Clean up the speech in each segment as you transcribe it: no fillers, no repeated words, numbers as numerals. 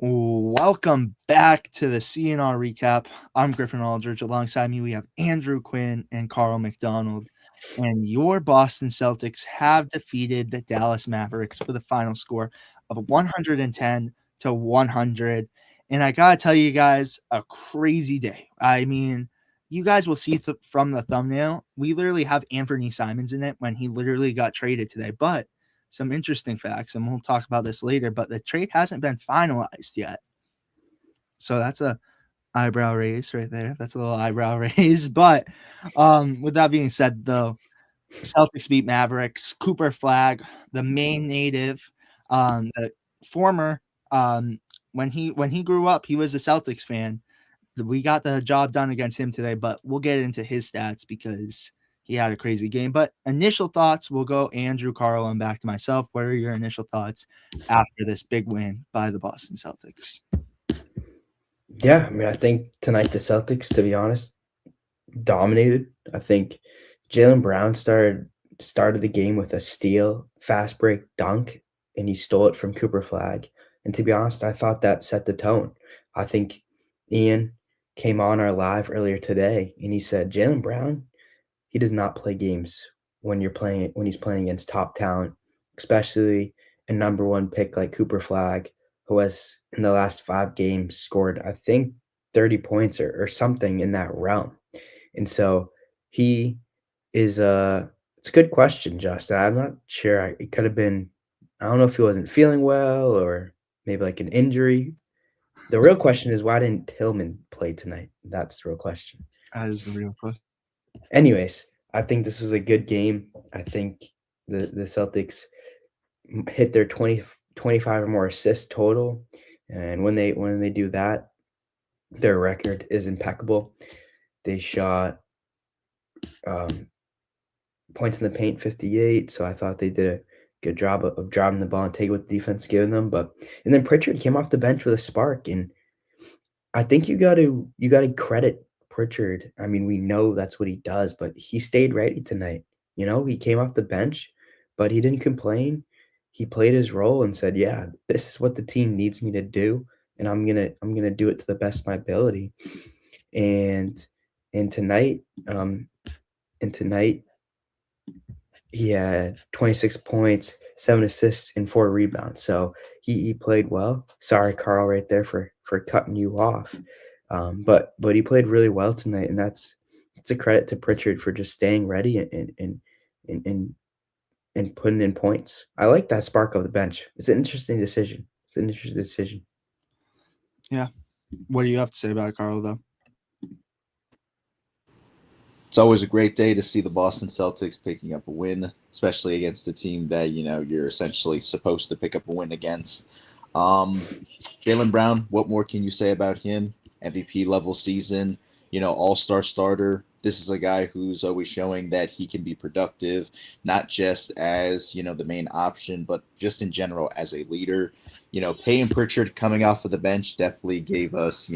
Welcome back to the CNR recap. I'm Griffin Aldrich. Alongside me, we have Andrew Quinn and Carl McDonald. And your Boston Celtics have defeated the Dallas Mavericks with a final score of 110 to 100. And I got to tell you guys, a crazy day. I mean, you guys will see from the thumbnail, we literally have Anthony Simons in it when he literally got traded today. But some interesting facts, and we'll talk about this later, but the trade hasn't been finalized yet. So that's a eyebrow raise right there. That's a little eyebrow raise. But with that being said, though, Celtics beat Mavericks. Cooper Flag, the main native, the former, when he grew up, he was a Celtics fan. We got the job done against him today, but we'll get into his stats because he had a crazy game. But initial thoughts, we'll go Andrew, Carl, and back to myself. What are your initial thoughts after this big win by the Boston Celtics? Yeah, I mean, I think tonight the Celtics, to be honest, dominated. I think Jaylen Brown started the game with a steal, fast break dunk, and he stole it from Cooper Flag. And to be honest, I thought that set the tone. I think Ian came on our live earlier today, and he said Jaylen Brown, he does not play games when he's playing against top talent, especially a number one pick like Cooper Flag, who has in the last 5 games scored, I think, 30 points or something in that realm. And so he is it's a good question, Justin. I'm not sure. It could have been, I don't know if he wasn't feeling well or maybe like an injury. The real question is, why didn't Tillman play tonight? That's the real question. That is the real question. Anyways, I think this was a good game. I think the Celtics hit their 25 or more assists total, and when they do that, their record is impeccable. They shot points in the paint 58, so I thought they did a good job of driving the ball and taking what the defense giving them. And then Pritchard came off the bench with a spark, and I think you got to credit Pritchard. I mean, we know that's what he does, but he stayed ready tonight. He came off the bench, but he didn't complain. He played his role and said, "Yeah, this is what the team needs me to do, and I'm gonna do it to the best of my ability." And and tonight, um, and tonight he had 26 points, 7 assists, and 4 rebounds. So he played well. Sorry, Carl, right there for cutting you off. But he played really well tonight, and it's a credit to Pritchard for just staying ready and and putting in points. I like that spark of the bench. It's an interesting decision. It's an interesting decision. Yeah. What do you have to say about it, Carl, though? It's always a great day to see the Boston Celtics picking up a win, especially against a team that you're essentially supposed to pick up a win against. Um, Jaylen Brown, what more can you say about him? MVP level season, All Star starter. This is a guy who's always showing that he can be productive, not just as the main option, but just in general as a leader. Payne Pritchard coming off of the bench definitely gave us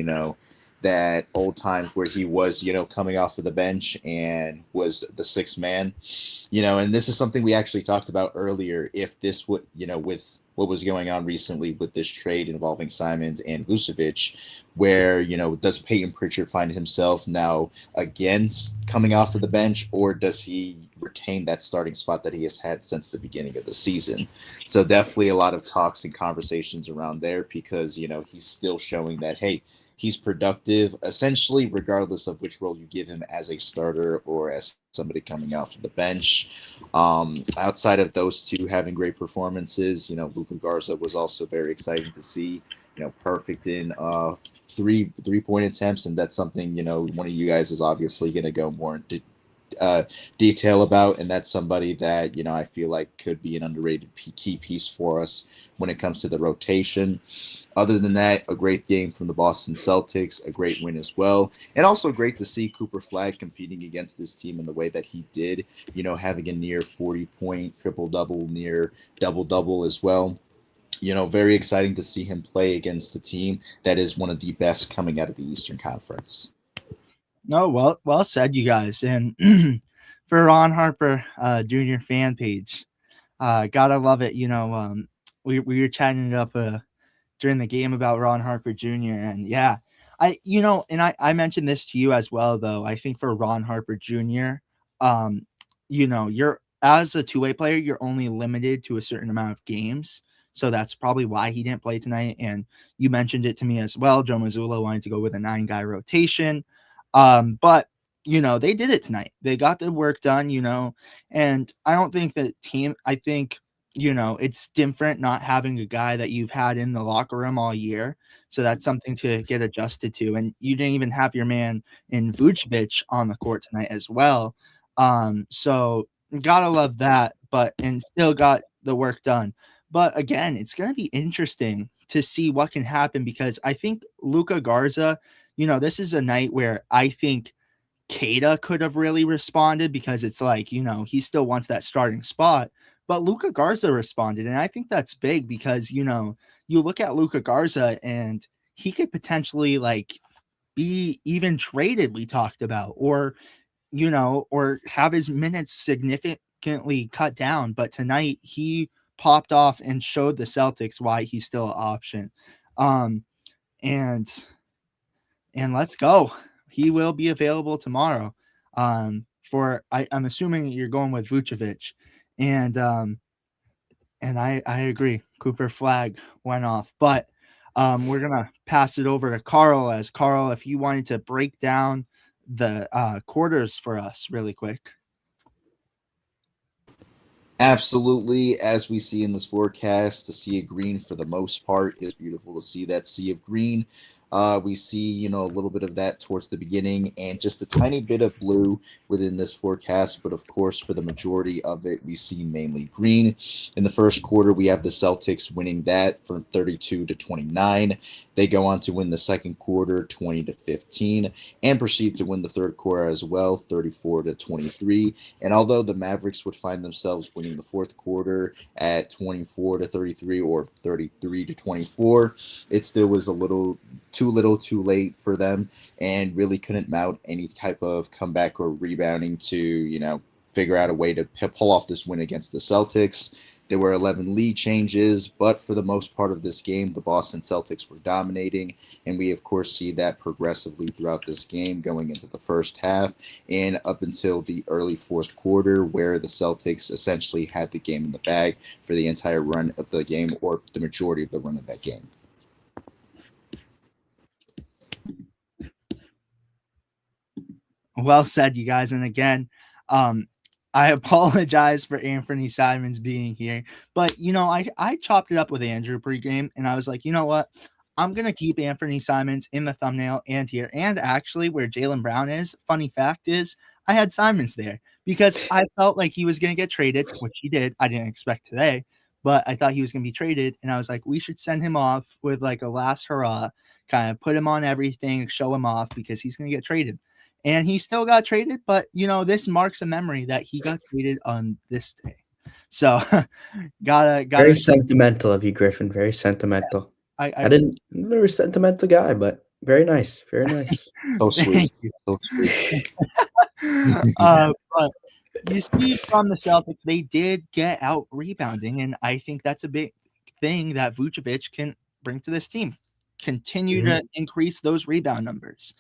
that old times where he was, coming off of the bench and was the sixth man, and this is something we actually talked about earlier. If this would, with what was going on recently with this trade involving Simons and Vucevic, where, does Peyton Pritchard find himself now again coming off of the bench, or does he retain that starting spot that he has had since the beginning of the season? So definitely a lot of talks and conversations around there because, he's still showing that, hey, he's productive, essentially, regardless of which role you give him as a starter or as somebody coming off of the bench. Outside of those two having great performances, Luka Garza was also very exciting to see. Perfect in three-point attempts, and that's something one of you guys is obviously going to go more into detail about, and that's somebody that I feel like could be an underrated key piece for us when it comes to the rotation. Other than that, a great game from the Boston Celtics, a great win as well, and also great to see Cooper Flag competing against this team in the way that he did. Having a near 40-point triple double, near double double as well. Very exciting to see him play against a team that is one of the best coming out of the Eastern Conference. No, well said, you guys. And for Ron Harper Jr. fan page, gotta love it. We were chatting it up during the game about Ron Harper Jr. And yeah, I mentioned this to you as well, though. I think for Ron Harper Jr., you're as a two-way player, you're only limited to a certain amount of games. So that's probably why he didn't play tonight. And you mentioned it to me as well. Joe Mazzulla wanted to go with a 9-guy rotation. But they did it tonight. They got the work done, and I don't think I think, it's different not having a guy that you've had in the locker room all year. So that's something to get adjusted to. And you didn't even have your man in Vucevic on the court tonight as well. So gotta love that, and still got the work done. But again, it's gonna be interesting to see what can happen, because I think Luka Garza, this is a night where I think Cada could have really responded, because it's like, he still wants that starting spot. But Luka Garza responded, and I think that's big because, you look at Luka Garza and he could potentially like be even traded, we talked about, or have his minutes significantly cut down. But tonight he popped off and showed the Celtics why he's still an option. And let's go. He will be available tomorrow. I'm assuming you're going with Vucevic, and I agree. Cooper Flag went off, but we're gonna pass it over to Carl. As Carl, if you wanted to break down the quarters for us really quick. Absolutely. As we see in this forecast, the sea of green for the most part is beautiful to see that sea of green. We see, a little bit of that towards the beginning and just a tiny bit of blue within this forecast. But of course, for the majority of it, we see mainly green. In the first quarter, we have the Celtics winning that from 32-29. They go on to win the second quarter 20-15 and proceed to win the third quarter as well, 34-23. And although the Mavericks would find themselves winning the fourth quarter at 24-33 or 33-24, it still was a little too late for them and really couldn't mount any type of comeback or rebounding to, figure out a way to pull off this win against the Celtics. There were 11 lead changes, but for the most part of this game, the Boston Celtics were dominating, and we, of course, see that progressively throughout this game going into the first half and up until the early fourth quarter, where the Celtics essentially had the game in the bag for the entire run of the game, or the majority of the run of that game. Well said, you guys. And again, I apologize for Anthony Simons being here, but I chopped it up with Andrew pregame, and I was like, you know what? I'm gonna keep Anthony Simons in the thumbnail and here, and actually where Jaylen Brown is. Funny fact is, I had Simons there because I felt like he was gonna get traded, which he did. I didn't expect today, but I thought he was gonna be traded, and I was like, we should send him off with like a last hurrah, kind of put him on everything, show him off because he's gonna get traded. And he still got traded, but this marks a memory that he got traded on this day. So gotta very sentimental of you, Griffin. Very sentimental. I'm never a sentimental guy, but very nice. Very nice. So sweet. So sweet. But you see from the Celtics, they did get out rebounding, and I think that's a big thing that Vucevic can bring to this team. Continue to increase those rebound numbers.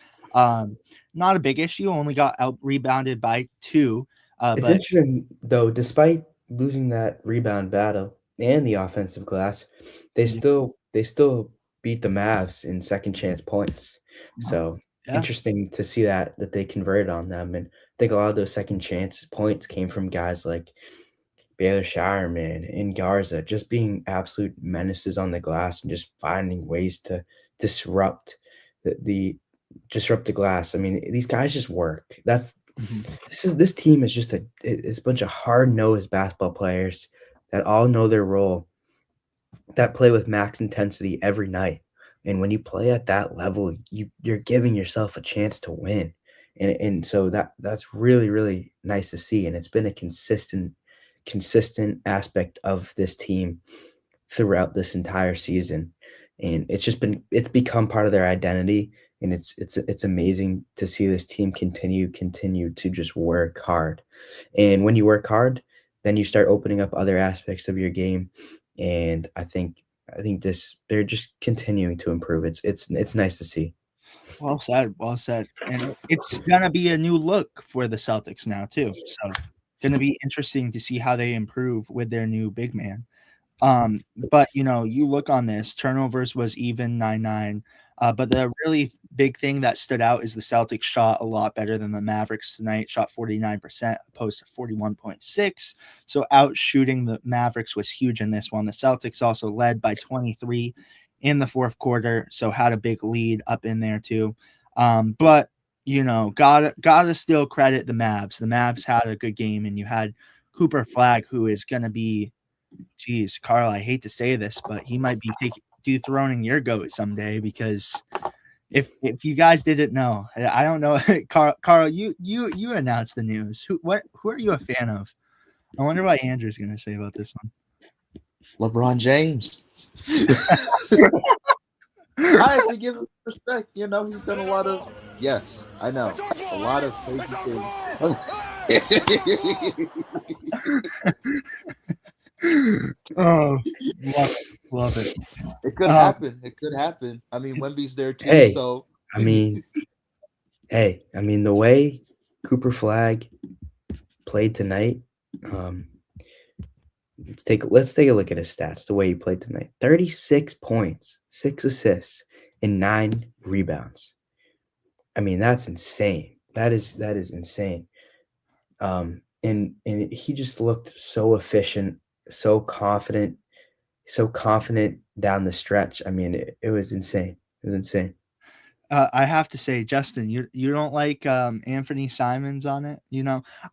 Not a big issue. Only got out rebounded by 2. It's interesting though. Despite losing that rebound battle and the offensive glass, they still beat the Mavs in second chance points. So interesting to see that they converted on them. And I think a lot of those second chance points came from guys like Baylor Shireman and Garza just being absolute menaces on the glass and just finding ways to disrupt the glass. I mean, these guys just work. This team is just it's a bunch of hard-nosed basketball players that all know their role, that play with max intensity every night. And when you play at that level, you're giving yourself a chance to win. And so that's really, really nice to see. And it's been a consistent aspect of this team throughout this entire season. And it's become part of their identity. And it's amazing to see this team continue to just work hard. And when you work hard, then you start opening up other aspects of your game. And I think I think they're just continuing to improve. It's nice to see. Well said, well said. And it's gonna be a new look for the Celtics now too. So gonna be interesting to see how they improve with their new big man. But you look on this, turnovers was even 9-9. But the really big thing that stood out is the Celtics shot a lot better than the Mavericks tonight, shot 49% opposed to 41.6. So out shooting the Mavericks was huge in this one. The Celtics also led by 23 in the fourth quarter, so had a big lead up in there too. But gotta still credit the Mavs. The Mavs had a good game, and you had Cooper Flag, who is gonna be, geez, Carl, I hate to say this, but he might be dethroning your goat someday, because if you guys didn't know, I don't know, Carl, you announced the news. Who are you a fan of? I wonder what Andrew's gonna say about this one. LeBron James. I have to give him respect. He's done a lot of, yes, I know, a lot of crazy things. Oh, love it. It could happen. It could happen. I mean, Wemby's there too. Hey, so I mean, the way Cooper Flag played tonight. Let's take a look at his stats. The way he played tonight: 36 points, 6 assists, and 9 rebounds. I mean, that's insane. That is insane. And he just looked so efficient, so confident down the stretch. I mean, it was insane. It was insane. I have to say, Justin, you don't like Anthony Simons on it.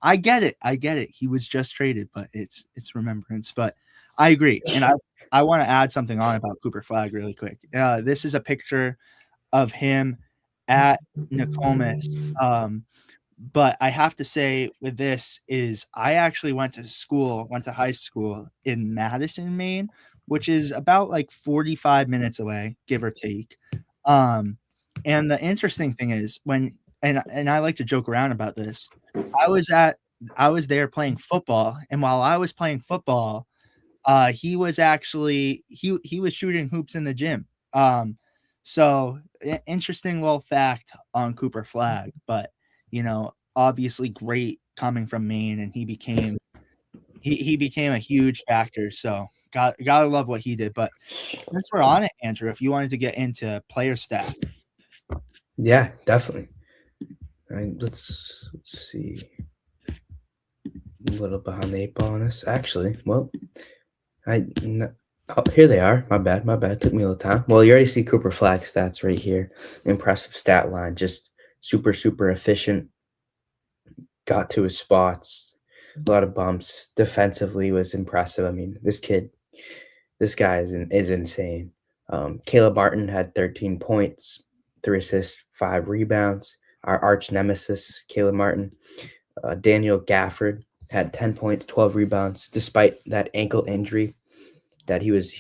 I get it. He was just traded, but it's remembrance. But I agree, and I want to add something on about Cooper Flag really quick. This is a picture of him at Nokomis. But I have to say, with this, is I actually went to high school in Madison, Maine, which is about like 45 minutes away, give or take. And the interesting thing is, and I like to joke around about this, I was there playing football, and while I was playing football, he was actually he was shooting hoops in the gym. So interesting little fact on Cooper Flag, but obviously great coming from Maine, and he became a huge factor. So gotta love what he did. But since we're on it, Andrew, if you wanted to get into player stats. Yeah, definitely. All right, let's see. A little behind the 8 ball on this. Actually, well, here they are. My bad. Took me a little time. Well, you already see Cooper Flag stats right here. Impressive stat line. Just super, super efficient. Got to his spots. A lot of bumps. Defensively was impressive. I mean, this guy is insane. Caleb Martin had 13 points, 3 assists, 5 rebounds. Our arch nemesis, Caleb Martin. Daniel Gafford had 10 points, 12 rebounds, despite that ankle injury that he was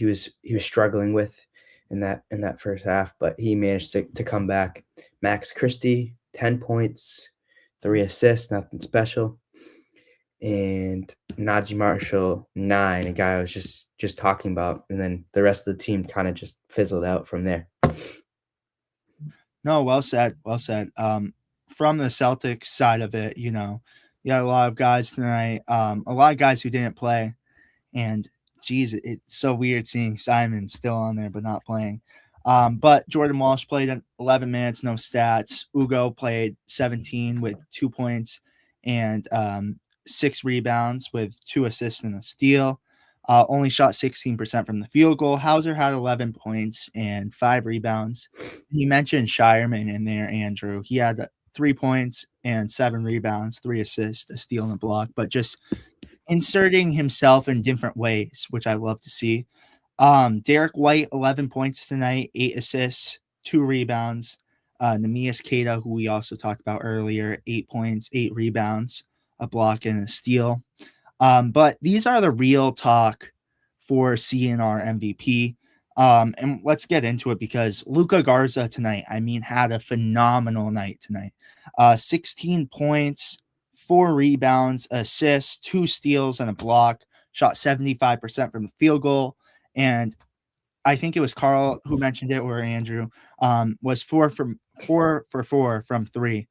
struggling with in that first half, but he managed to come back. Max Christie, 10 points, 3 assists, nothing special. And Najee Marshall, 9, a guy I was just talking about, and then the rest of the team kind of just fizzled out from there. No, well said. From the Celtics side of it, you had a lot of guys tonight, a lot of guys who didn't play, and geez, it's so weird seeing Simon still on there but not playing. But Jordan Walsh played 11 minutes, no stats. Ugo played 17 with 2 points and 6 rebounds with 2 assists and a steal. Only shot 16% from the field goal. Hauser had 11 points and 5 rebounds. You mentioned Shireman in there, Andrew. He had 3 points and 7 rebounds, 3 assists, a steal and a block, but just inserting himself in different ways, which I love to see. Derek White, 11 points tonight, 8 assists, 2 rebounds. Neemias Queta, who we also talked about earlier, 8 points, 8 rebounds, a block and a steal. But these are the real talk for CNR MVP. And let's get into it, because Luka Garza tonight, had a phenomenal night tonight. 16 points, 4 rebounds, assists, 2 steals, and a block. Shot 75% from the field goal. And I think it was Carl who mentioned it, or Andrew, was 4 for 4 from 3.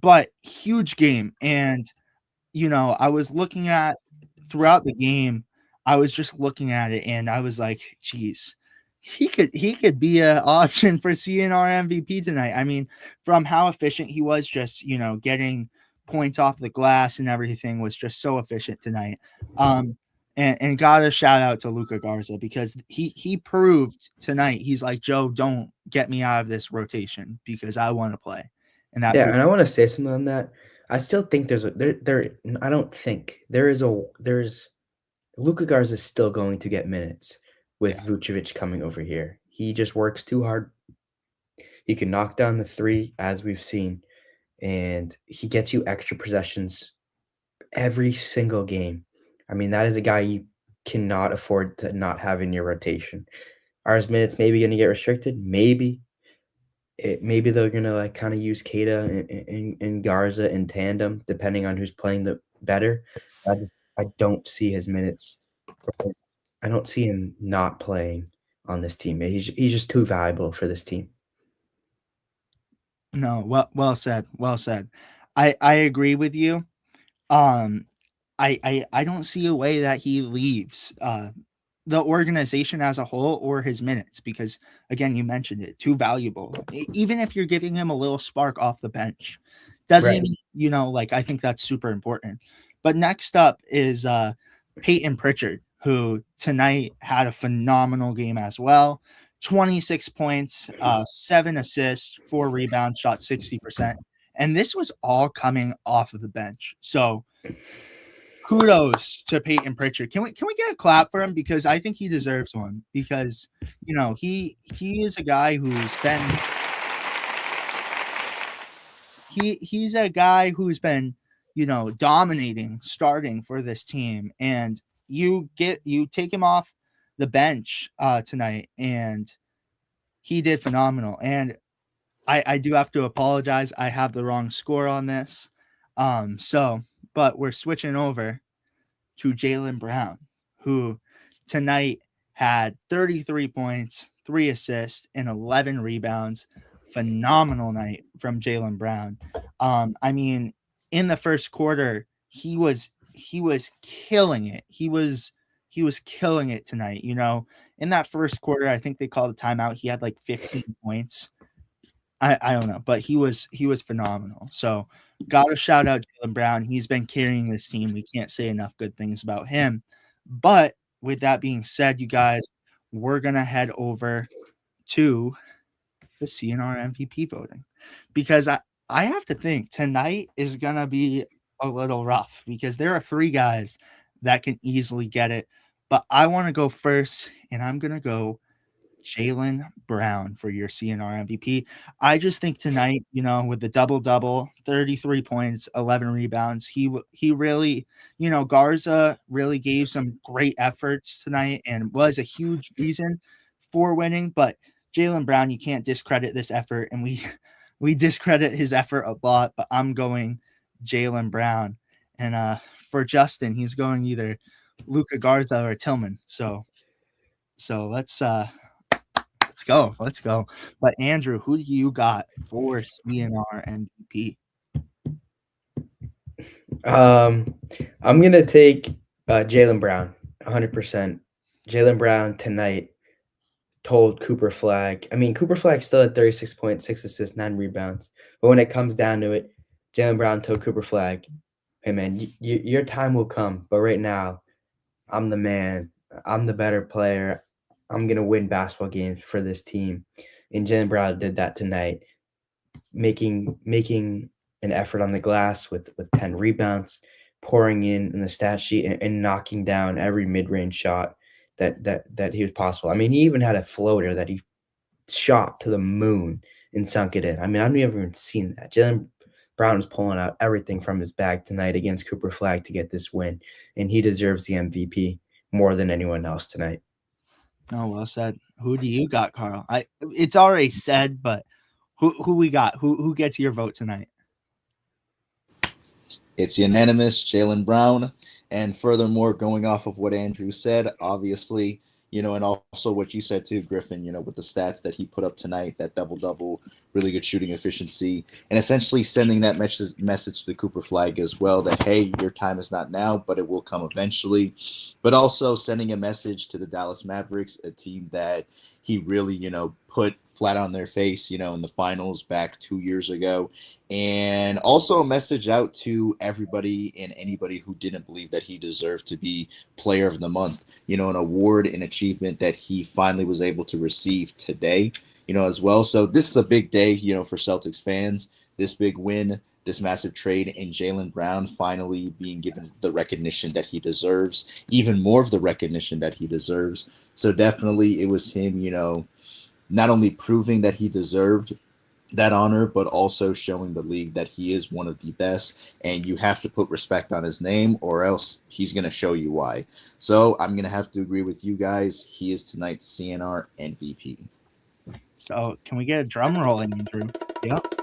But huge game. And, I was looking at throughout the game, I was just looking at it and I was like, geez, he could be an option for CNR MVP tonight. I mean, from how efficient he was, just getting points off the glass and everything was just so efficient tonight. And got a shout out to Luka Garza because he proved tonight. He's like, Joe, don't get me out of this rotation because I want to play. And that Yeah, and I want to say something on that. I still think there's a there. I don't think there's Luka Garza is still going to get minutes with yeah. Vucevic coming over here. He just works too hard. He can knock down the three, as we've seen, and he gets you extra possessions every single game. I mean, that is a guy you cannot afford to not have in your rotation. Are his minutes maybe going to get restricted? Maybe. Maybe they're going to like kind of use Keita and Garza in tandem, depending on who's playing the better. I don't see his minutes. I don't see him not playing on this team. He's just too valuable for this team. No, well said. Well said. I agree with you. Um, I don't see a way that he leaves the organization as a whole or his minutes because again, you mentioned it, too valuable. Even if you're giving him a little spark off the bench, doesn't Right. even, like I think that's super important. But next up is Peyton Pritchard, who tonight had a phenomenal game as well. 26 points, 7 assists, 4 rebounds, shot 60%. And this was all coming off of the bench. So kudos to Peyton Pritchard. Can we get a clap for him because I think he deserves one because he is a guy who's been he's a guy who's been dominating starting for this team and you take him off the bench tonight and he did phenomenal. And I do have to apologize. I have the wrong score on this. But we're switching over to Jaylen Brown, who tonight had 33 points, 3 assists, and 11 rebounds. Phenomenal night from Jaylen Brown. I mean, in the first quarter, he was killing it. He was killing it tonight. In that first quarter, I think they called a timeout. He had like 15 points. I don't know, but he was phenomenal. So got to shout out Jaylen Brown. He's been carrying this team. We can't say enough good things about him. But with that being said, you guys, we're gonna head over to the CNR MVP voting because I have to think tonight is gonna be a little rough because there are 3 guys that can easily get it. But I want to go first, and I'm gonna go Jaylen Brown for your CNR MVP. I just think tonight, with the double-double, 33 points, 11 rebounds, he really, Garza really gave some great efforts tonight and was a huge reason for winning. But Jaylen Brown, you can't discredit this effort, and we discredit his effort a lot. But I'm going Jaylen Brown, and for Justin, he's going either Luka Garza or Tillman. So let's go. But Andrew, who do you got for CNR MVP? I'm gonna take Jaylen Brown, 100%. Jaylen Brown tonight told Cooper Flag. I mean, Cooper Flag still had 36 points, 6 assists, 9 rebounds. But when it comes down to it, Jaylen Brown told Cooper Flag, "Hey man, your time will come, but right now, I'm the man. I'm the better player. I'm gonna win basketball games for this team." And Jaylen Brown did that tonight, making an effort on the glass with 10 rebounds, pouring in the stat sheet and knocking down every mid-range shot that he was possible. I mean, he even had a floater that he shot to the moon and sunk it in. I mean, I've never even seen that. Jaylen Brown is pulling out everything from his bag tonight against Cooper Flag to get this win, and he deserves the MVP more than anyone else tonight. Oh, well said. Who do you got, Carl? It's already said, but who we got? Who gets your vote tonight? It's unanimous, Jaylen Brown. And furthermore, going off of what Andrew said, obviously, And also what you said too, Griffin, with the stats that he put up tonight, that double double, really good shooting efficiency, and essentially sending that message to Cooper Flag as well that, hey, your time is not now, but it will come eventually. But also sending a message to the Dallas Mavericks, a team that he really, put flat on their face, in the finals back 2 years ago. And also a message out to everybody and anybody who didn't believe that he deserved to be player of the month, an award and achievement that he finally was able to receive today, as well. So this is a big day, for Celtics fans. This big win, this massive trade, and Jaylen Brown finally being given the recognition that he deserves, even more of the recognition that he deserves. So definitely it was him, not only proving that he deserved that honor, but also showing the league that he is one of the best, and you have to put respect on his name, or else he's going to show you why. So I'm going to have to agree with you guys. He is tonight's CNR MVP. So can we get a drum roll, Andrew? Yep.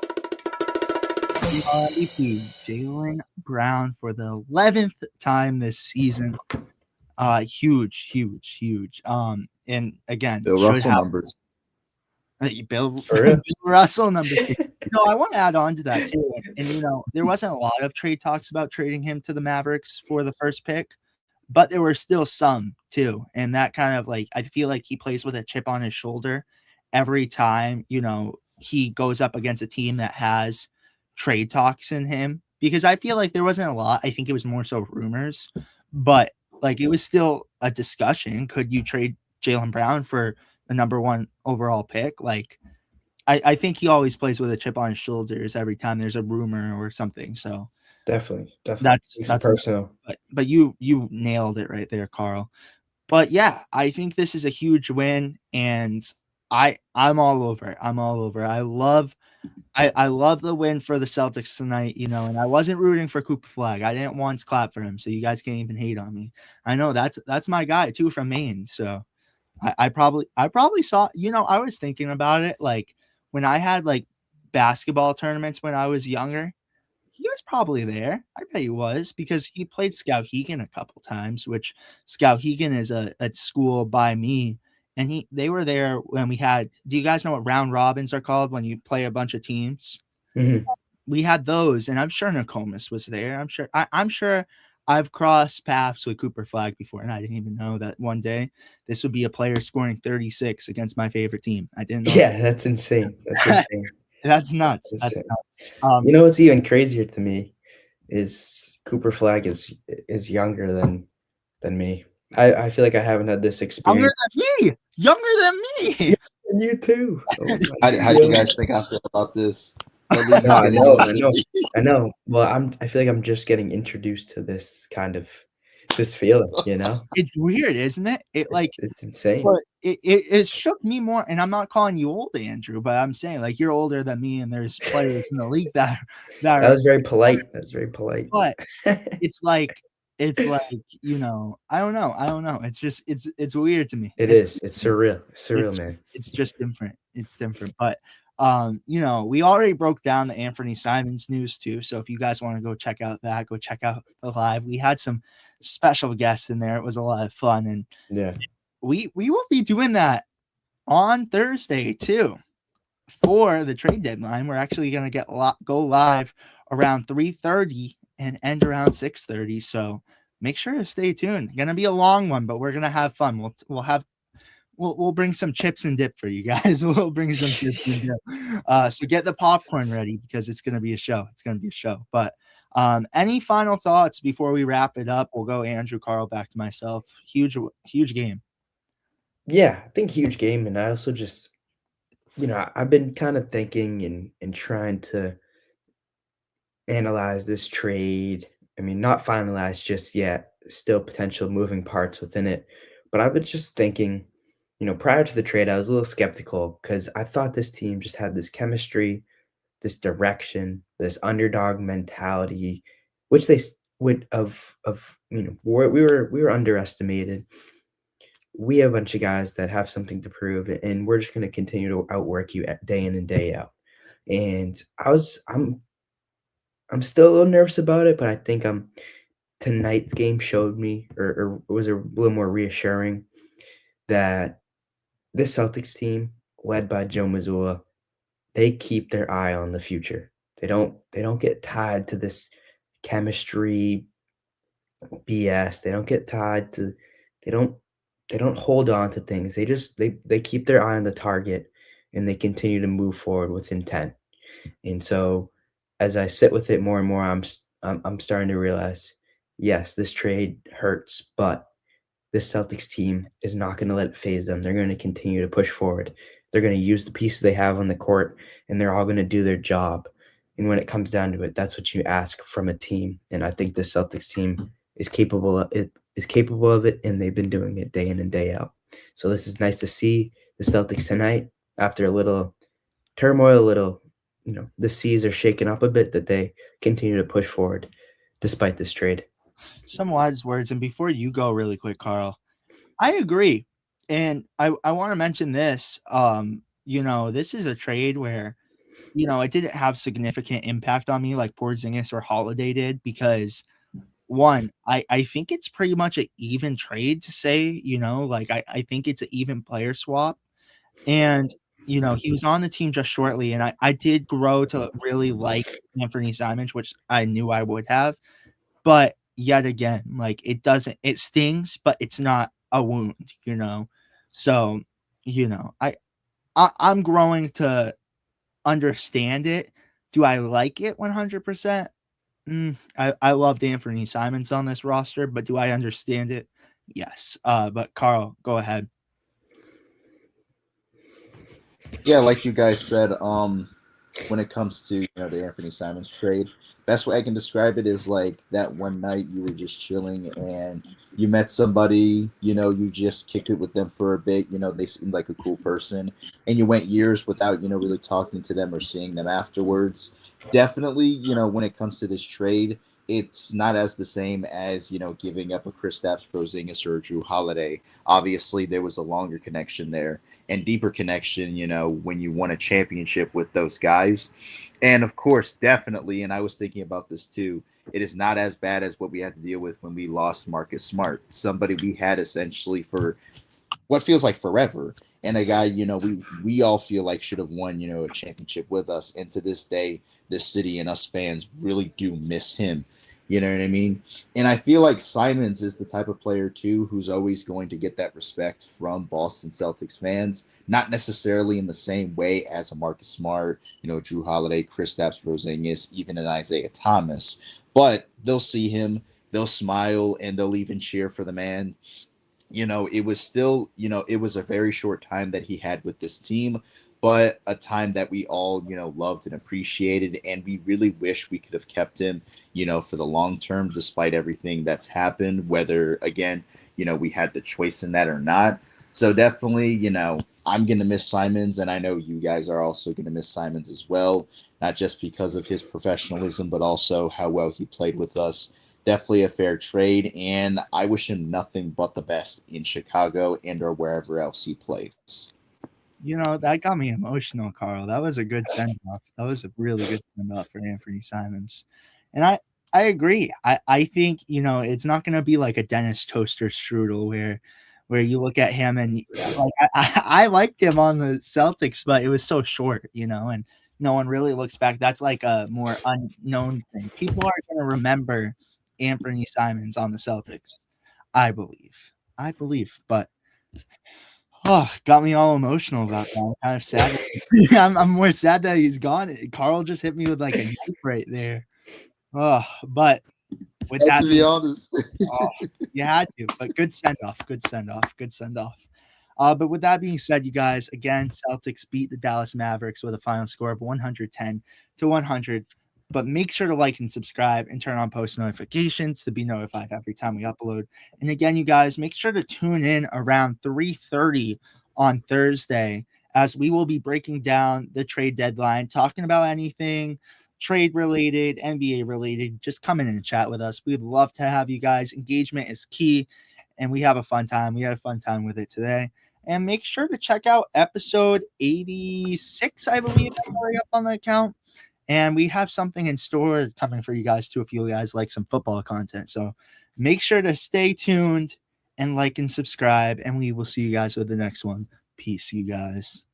MVP Jaylen Brown for the 11th time this season. Huge, huge, huge. And again, Bill Russell numbers. Bill Russell numbers. I want to add on to that too. And there wasn't a lot of trade talks about trading him to the Mavericks for the first pick, but there were still some too. And that kind of I feel like he plays with a chip on his shoulder every time, he goes up against a team that has trade talks in him, because I feel like there wasn't a lot. I think it was more so rumors, but it was still a discussion. Could you trade Jaylen Brown for the number 1 overall pick? I think he always plays with a chip on his shoulders every time there's a rumor or something. So definitely that's personal. But you nailed it right there, Carl. But yeah, I think this is a huge win, and I'm all over it. I'm all over it. I love the win for the Celtics tonight, and I wasn't rooting for Cooper Flag. I didn't once clap for him, so you guys can't even hate on me. I know that's my guy too from Maine, so I probably saw, I was thinking about it, when I had basketball tournaments when I was younger, he was probably there. I bet he was, because he played Skowhegan a couple times, which Skowhegan is a school by me. And they were there when we had, do you guys know what round robins are called when you play a bunch of teams? Mm-hmm. We had those, and I'm sure Nokomis was there. I'm sure I've crossed paths with Cooper Flag before, and I didn't even know that one day this would be a player scoring 36 against my favorite team. I didn't know. Yeah, that's insane. That's insane. That's nuts. That's nuts. What's even crazier to me is Cooper Flag is younger than me. I feel like I haven't had this experience. Younger than me. And you too. Oh, how do you guys think I feel about this? No, I know. Well, I feel like I'm just getting introduced to this kind of feeling, It's weird, isn't it? It's insane. But it shook me more, and I'm not calling you old, Andrew, but I'm saying you're older than me, and there's players in the league that was very polite. That's very polite. But it's I don't know. It's just it's weird to me. It's surreal, man. It's just different. It's different. But we already broke down the Anthony Simons news too. So if you guys want to go check out that, go check out the live. We had some special guests in there. It was a lot of fun, and yeah, we will be doing that on Thursday too for the trade deadline. We're actually gonna go live around 3:30 and end around 6:30. So make sure to stay tuned. Gonna be a long one, but we're gonna have fun. We'll bring some chips and dip for you guys. We'll bring some chips and dip. So get the popcorn ready, because it's gonna be a show. It's gonna be a show. But any final thoughts before we wrap it up? We'll go Andrew, Carl, back to myself. Huge game. Yeah, I think huge game, and I also just, I've been kind of thinking and trying to analyze this trade. I mean, not finalized just yet. Still potential moving parts within it, but I've been just thinking. Prior to the trade, I was a little skeptical because I thought this team just had this chemistry, this direction, this underdog mentality, which they would we were underestimated. We have a bunch of guys that have something to prove, and we're just going to continue to outwork you day in and day out. And I'm still a little nervous about it, but I think tonight's game showed me, or was a little more reassuring that this Celtics team, led by Joe Mazzulla, they keep their eye on the future. They don't get tied to this chemistry BS. They don't get tied to they don't they don't hold on to things. They keep their eye on the target and they continue to move forward with intent. And so as I sit with it more and more, I'm starting to realize, yes, this trade hurts, but this Celtics team is not going to let it phase them. They're going to continue to push forward. They're going to use the pieces they have on the court, and they're all going to do their job. And when it comes down to it, that's what you ask from a team. And I think the Celtics team is capable of it. Is capable of it, and they've been doing it day in and day out. So this is nice to see the Celtics tonight after a little turmoil, the seas are shaken up a bit, that they continue to push forward despite this trade. Some wise words. And before you go really quick, Carl, I agree. And I want to mention this. This is a trade where, it didn't have significant impact on me like Porzingis or Holiday did because one, I think it's pretty much an even trade to say, I think it's an even player swap. And, he was on the team just shortly, and I did grow to really like Anthony Simons, which I knew I would have. But yet again, like it stings, but it's not a wound. So, I'm growing to understand it. Do I like it 100%? I loved Anthony Simons on this roster, but do I understand it? Yes. But Carl, go ahead. Yeah, like you guys said, when it comes to the Anthony Simons trade, best way I can describe it is like that one night you were just chilling and you met somebody, you just kicked it with them for a bit, they seemed like a cool person, and you went years without really talking to them or seeing them afterwards. Definitely, when it comes to this trade, it's not as the same as giving up a Kristaps Porzingis or a Drew Holiday. Obviously, there was a longer connection there and deeper connection, when you won a championship with those guys. And of course, definitely, and I was thinking about this too, it is not as bad as what we had to deal with when we lost Marcus Smart, somebody we had essentially for what feels like forever. And a guy, we all feel like should have won, a championship with us. And to this day, this city and us fans really do miss him. You know what I mean? And I feel like Simons is the type of player too who's always going to get that respect from Boston Celtics fans, not necessarily in the same way as a Marcus Smart, Drew Holiday, Kristaps Porzingis, even an Isaiah Thomas. But they'll see him, they'll smile, and they'll even cheer for the man. It was still, it was a very short time that he had with this team, but a time that we all, loved and appreciated. And we really wish we could have kept him, for the long term, despite everything that's happened, whether, again, we had the choice in that or not. So definitely, I'm going to miss Simons, and I know you guys are also going to miss Simons as well, not just because of his professionalism, but also how well he played with us. Definitely a fair trade, and I wish him nothing but the best in Chicago and or wherever else he plays. That got me emotional, Carl. That was a good send off. That was a really good send off for Anthony Simons. And I agree. I think, it's not gonna be like a Dennis Toaster strudel where you look at him and like I liked him on the Celtics, but it was so short, and no one really looks back. That's like a more unknown thing. People aren't gonna remember Anthony Simons on the Celtics, I believe. But got me all emotional about that. I'm kind of sad. I'm more sad that he's gone. Carl just hit me with like a knife right there. But with that, to be honest, you had to. But good send off. But with that being said, you guys, again, Celtics beat the Dallas Mavericks with a final score of 110-100. But make sure to like and subscribe and turn on post notifications to be notified every time we upload. And again, you guys, make sure to tune in around 3:30 on Thursday as we will be breaking down the trade deadline, talking about anything trade related, NBA related. Just come in and chat with us. We'd love to have you guys. Engagement is key, and we have a fun time. We had a fun time with it today. And make sure to check out episode 86, I believe, that's already up on the account. And we have something in store coming for you guys too, if you guys like some football content. So make sure to stay tuned and like and subscribe, and we will see you guys with the next one. Peace, you guys.